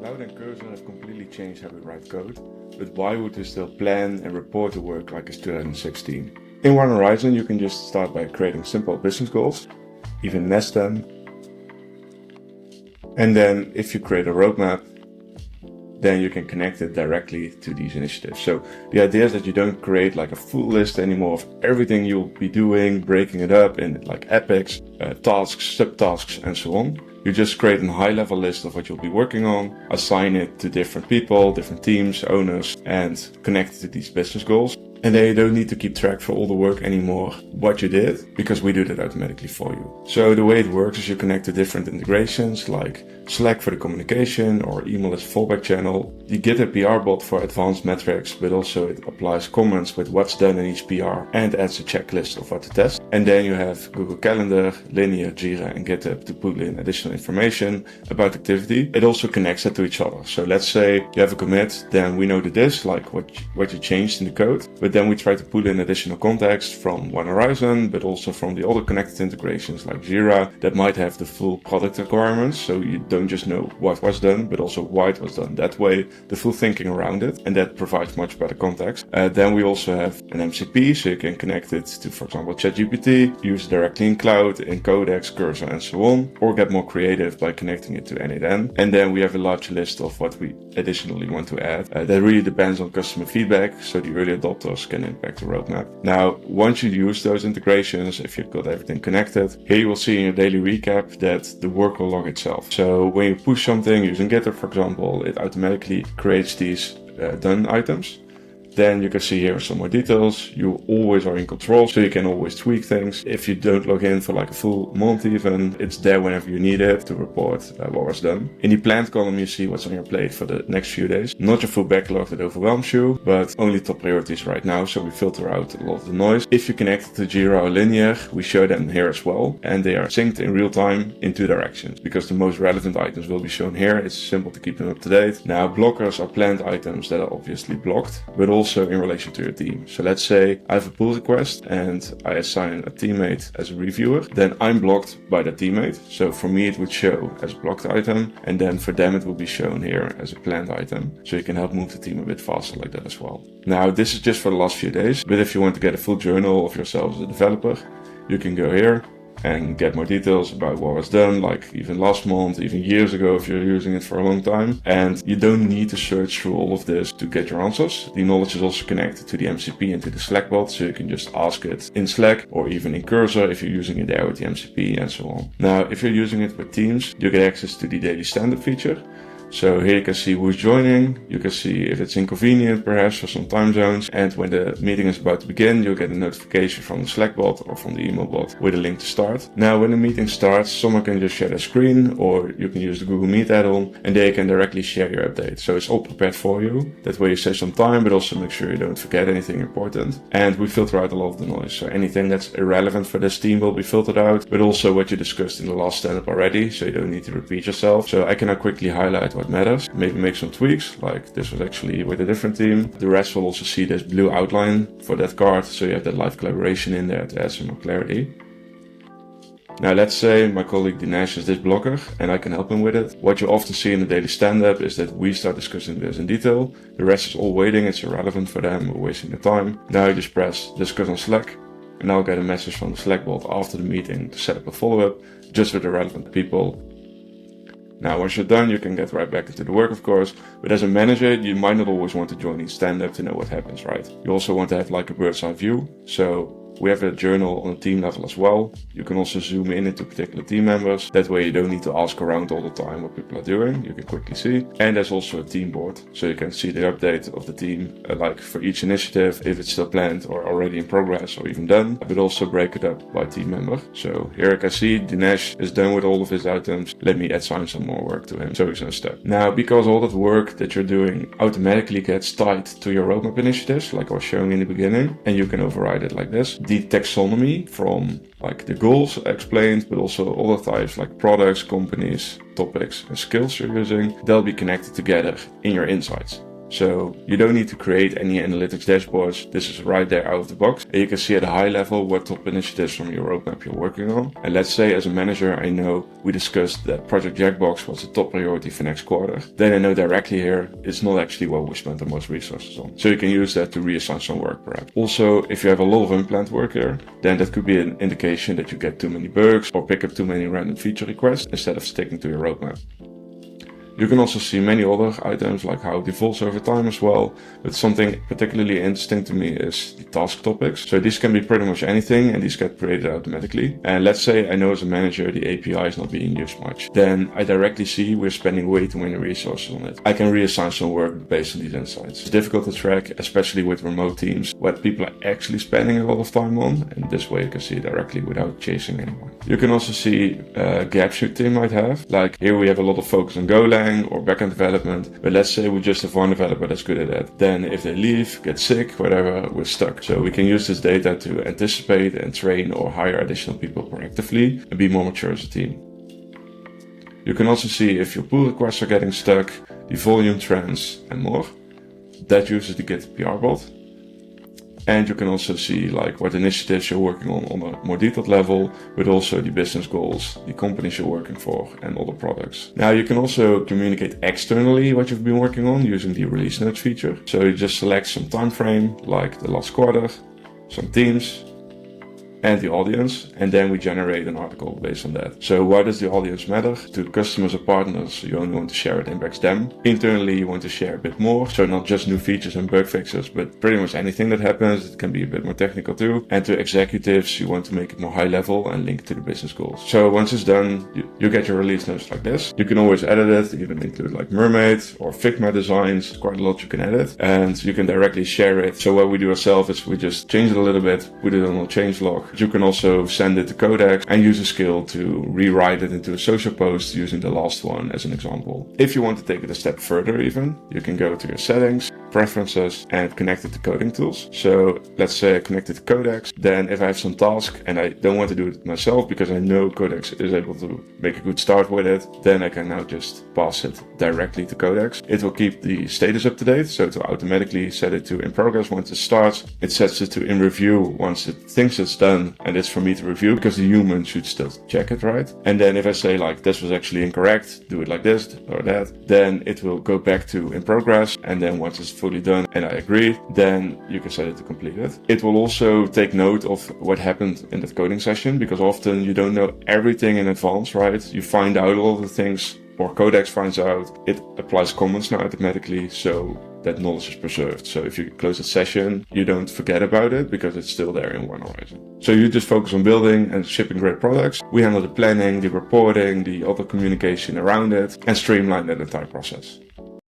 Claude and Cursor have completely changed how we write code, but why would we still plan and report the work like it's 2016? In One Horizon, you can just start by creating simple business goals, even nest them. And then if you create a roadmap, then you can connect it directly to these initiatives. So the idea is that you don't create like a full list anymore of everything you'll be doing, breaking it up in like epics, tasks, subtasks, and so on. You just create a high-level list of what you'll be working on, assign it to different people, different teams, owners, and connect it to these business goals. And then you don't need to keep track for all the work anymore what you did, because we do that automatically for you. So the way it works is you connect to different integrations like Slack for the communication or email as fallback channel. You get a PR bot for advanced metrics, but also it applies comments with what's done in each PR and adds a checklist of what to test. And then you have Google Calendar, Linear, Jira, and GitHub to put in additional information about activity. It also connects it to each other. So let's say you have a commit, then we know the disk, like what you changed in the code. But then we try to put in additional context from One Horizon, but also from the other connected integrations like Jira that might have the full product requirements. So you don't just know what was done, but also why it was done that way, the full thinking around it, and that provides much better context. Then we also have an MCP, so you can connect it to, for example, ChatGPT, use it directly in Cloud, in Codex, Cursor, and so on, or get more creative by connecting it to N8N. And then we have a large list of what we additionally want to add. That really depends on customer feedback, so the early adopters can impact the roadmap. Now, once you use those integrations, if you've got everything connected, here you will see in your daily recap that the work will log itself. So when you push something using GitHub, for example, it automatically creates these done items. Then you can see here some more details. You always are in control, so you can always tweak things. If you don't log in for like a full month even, it's there whenever you need it to report what was done. In the planned column, you see what's on your plate for the next few days. Not your full backlog that overwhelms you, but only top priorities right now, so we filter out a lot of the noise. If you connect it to Jira or Linear, we show them here as well, and they are synced in real time in two directions, because the most relevant items will be shown here. It's simple to keep them up to date. Now, blockers are planned items that are obviously blocked, but also in relation to your team. So let's say I have a pull request and I assign a teammate as a reviewer, then I'm blocked by the teammate. So for me it would show as a blocked item, and then for them it will be shown here as a planned item. So you can help move the team a bit faster like that as well. Now this is just for the last few days, but if you want to get a full journal of yourself as a developer, you can go here and get more details about what was done, like even last month, even years ago if you're using it for a long time. And you don't need to search through all of this to get your answers. The knowledge is also connected to the MCP and to the Slack bot, so you can just ask it in Slack or even in Cursor if you're using it there with the MCP and so on. Now, if you're using it with Teams, you get access to the daily stand-up feature. So here you can see who's joining, you can see if it's inconvenient perhaps for some time zones, and when the meeting is about to begin, you'll get a notification from the Slack bot or from the email bot with a link to start. Now when the meeting starts, someone can just share their screen, or you can use the Google Meet add-on, and they can directly share your update. So it's all prepared for you. That way you save some time, but also make sure you don't forget anything important. And we filter out a lot of the noise. So anything that's irrelevant for this team will be filtered out, but also what you discussed in the last stand-up already, so you don't need to repeat yourself. So I can now quickly highlight what matters, maybe make some tweaks, like this was actually with a different team. The rest will also see this blue outline for that card, so you have that live collaboration in there to add some more clarity. Now let's say my colleague Dinesh is this blocker and I can help him with it. What you often see in the daily stand-up is that we start discussing this in detail. The rest is all waiting, it's irrelevant for them, we're wasting the time. Now you just press discuss on Slack, and I'll get a message from the Slack bot after the meeting to set up a follow-up just with the relevant people. Now, once you're done, you can get right back into the work, of course, but as a manager, you might not always want to join each stand-up to know what happens, right? You also want to have like a bird's eye view. So we have a journal on a team level as well. You can also zoom in into particular team members. That way you don't need to ask around all the time what people are doing. You can quickly see. And there's also a team board. So you can see the update of the team, like for each initiative, if it's still planned or already in progress or even done, but also break it up by team member. So here I can see Dinesh is done with all of his items. Let me assign some more work to him so he's no step. Now, because all that work that you're doing automatically gets tied to your roadmap initiatives, like I was showing in the beginning, and you can override it like this. The taxonomy from like the goals explained, but also other types like products, companies, topics, and skills you're using, they'll be connected together in your insights. So you don't need to create any analytics dashboards. This is right there out of the box. And you can see at a high level what top initiatives from your roadmap you're working on. And let's say as a manager, I know we discussed that Project Jackbox was the top priority for next quarter. Then I know directly here it's not actually what we spent the most resources on. So you can use that to reassign some work perhaps. Also, if you have a lot of unplanned work here, then that could be an indication that you get too many bugs or pick up too many random feature requests instead of sticking to your roadmap. You can also see many other items like how it evolves over time as well, but something particularly interesting to me is the task topics. So these can be pretty much anything and these get created automatically. And let's say I know as a manager the API is not being used much. Then I directly see we're spending way too many resources on it. I can reassign some work based on these insights. It's difficult to track, especially with remote teams, what people are actually spending a lot of time on, and this way you can see it directly without chasing anyone. You can also see gaps your team might have. Like here we have a lot of focus on Golang or backend development, but let's say we just have one developer that's good at that. Then if they leave, get sick, whatever, we're stuck. So we can use this data to anticipate and train or hire additional people proactively and be more mature as a team. You can also see if your pull requests are getting stuck, the volume trends and more. That uses the Git PR bot. And you can also see like what initiatives you're working on a more detailed level, but also the business goals, the companies you're working for, and other products. Now you can also communicate externally what you've been working on using the release notes feature. So you just select some time frame, like the last quarter, some teams, and the audience, and then we generate an article based on that. So why does the audience matter? To customers or partners, you only want to share it impacts them. Internally, you want to share a bit more, so not just new features and bug fixes, but pretty much anything that happens. It can be a bit more technical too. And to executives, you want to make it more high level and link to the business goals. So once it's done, you get your release notes like this. You can always edit it, even include like Mermaid or Figma designs, quite a lot you can edit, and you can directly share it. So what we do ourselves is we just change it a little bit, put it on a changelog. You can also send it to Codex and use a skill to rewrite it into a social post using the last one as an example. If you want to take it a step further even, you can go to your settings, preferences, and connect it to coding tools. So let's say I connect it to Codex. Then if I have some task and I don't want to do it myself because I know Codex is able to make a good start with it, then I can now just pass it directly to Codex. It will keep the status up to date, so to automatically set it to in progress once it starts. It sets it to in review once it thinks it's done, and it's for me to review because the human should still check it, right? And then if I say like this was actually incorrect, do it like this or that, then it will go back to in progress, and then once it's fully done and I agree, then you can set it to completed. It will also take note of what happened in that coding session, because often you don't know everything in advance, right? You find out all the things, or Codex finds out. It applies comments now automatically, so that knowledge is preserved. So if you close a session, you don't forget about it because it's still there in one horizon. So you just focus on building and shipping great products. We handle the planning, the reporting, the other communication around it, and streamline that entire process.